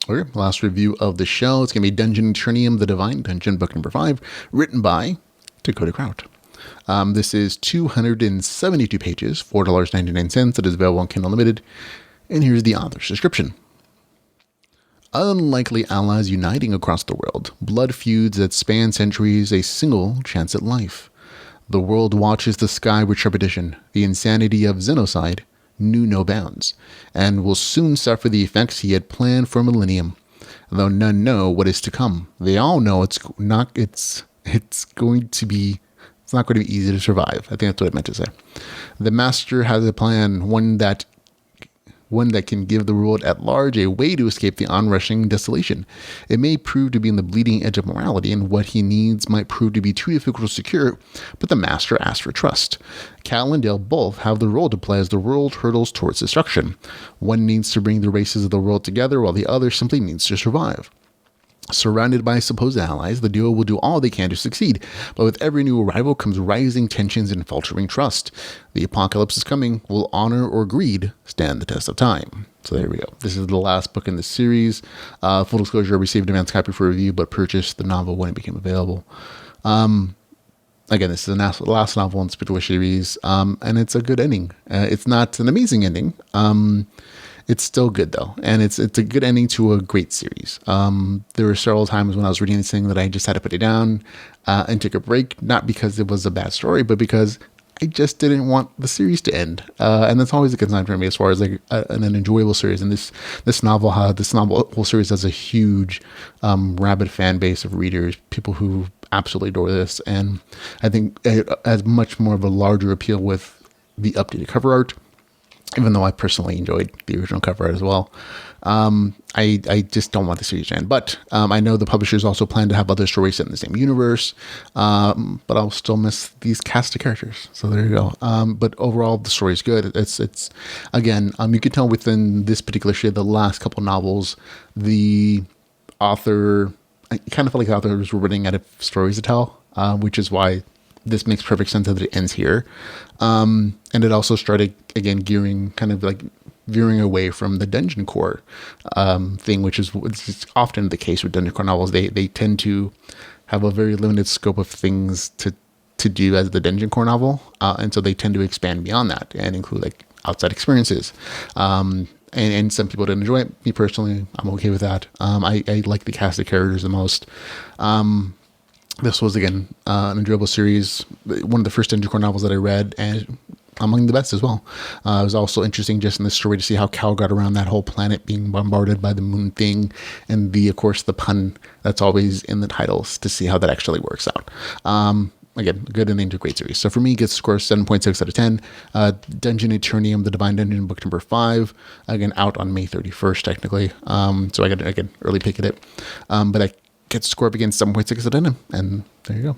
Okay, last review of the show. It's going to be Dungeon Eternium, The Divine Dungeon, book number 5, written by Dakota Kraut. This is 272 pages, $4.99. It is available on Kindle Unlimited. And here's the author's description. Unlikely allies uniting across the world, blood feuds that span centuries, a single chance at life. The world watches the sky with trepidation. The insanity of Xenocide knew no bounds, and will soon suffer the effects he had planned for millennium. Though none know what is to come, they all know it's not going to be easy to survive. I think that's what I meant to say. The master has a plan, one that can give the world at large a way to escape the onrushing desolation. It may prove to be on the bleeding edge of morality, and what he needs might prove to be too difficult to secure, but the master asks for trust. Cal and Dale both have the role to play as the world hurtles towards destruction. One needs to bring the races of the world together, while the other simply needs to survive. Surrounded by supposed allies, the duo will do all they can to succeed, but with every new arrival comes rising tensions and faltering trust. The apocalypse is coming. Will honor or greed stand the test of time? So there we go. This is the last book in the series. Full disclosure, I received a advance copy for review, but purchased the novel when it became available. Again, this is the last novel in the particular series, and it's a good ending. It's not an amazing ending. It's still good though, and it's a good ending to a great series. There were several times when I was reading this thing that I just had to put it down and take a break, not because it was a bad story, but because I just didn't want the series to end. And that's always a concern for me as far as like an enjoyable series. And this novel whole series has a huge rabid fan base of readers, people who absolutely adore this, and I think it has much more of a larger appeal with the updated cover art. Even though I personally enjoyed the original cover art as well. I just don't want the series to end. But I know the publishers also plan to have other stories set in the same universe. But I'll still miss these cast of characters. So there you go. But overall, the story is good. It's again, you can tell within this particular shade, the last couple novels, the author, I kind of felt like the authors were running out of stories to tell, which is why this makes perfect sense that it ends here. And it also started, again, veering away from the dungeon core thing, which is often the case with dungeon core novels. They tend to have a very limited scope of things to do as the dungeon core novel. And so they tend to expand beyond that and include like outside experiences. And some people didn't enjoy it. Me personally, I'm okay with that. I like the cast of characters the most. This was, again, an enjoyable series, one of the first dungeon core novels that I read, and among the best as well. It was also interesting just in this story to see how Cal got around that whole planet being bombarded by the moon thing, and of course, the pun that's always in the titles to see how that actually works out. Again, good ending to a great series. So for me, it gets a score 7.6 out of 10. Dungeon Eternium, The Divine Dungeon, book number 5. Again, out on May 31st, technically. So I got, again, early pick at it. But I get to score up against 7.6 out of 10, and there you go.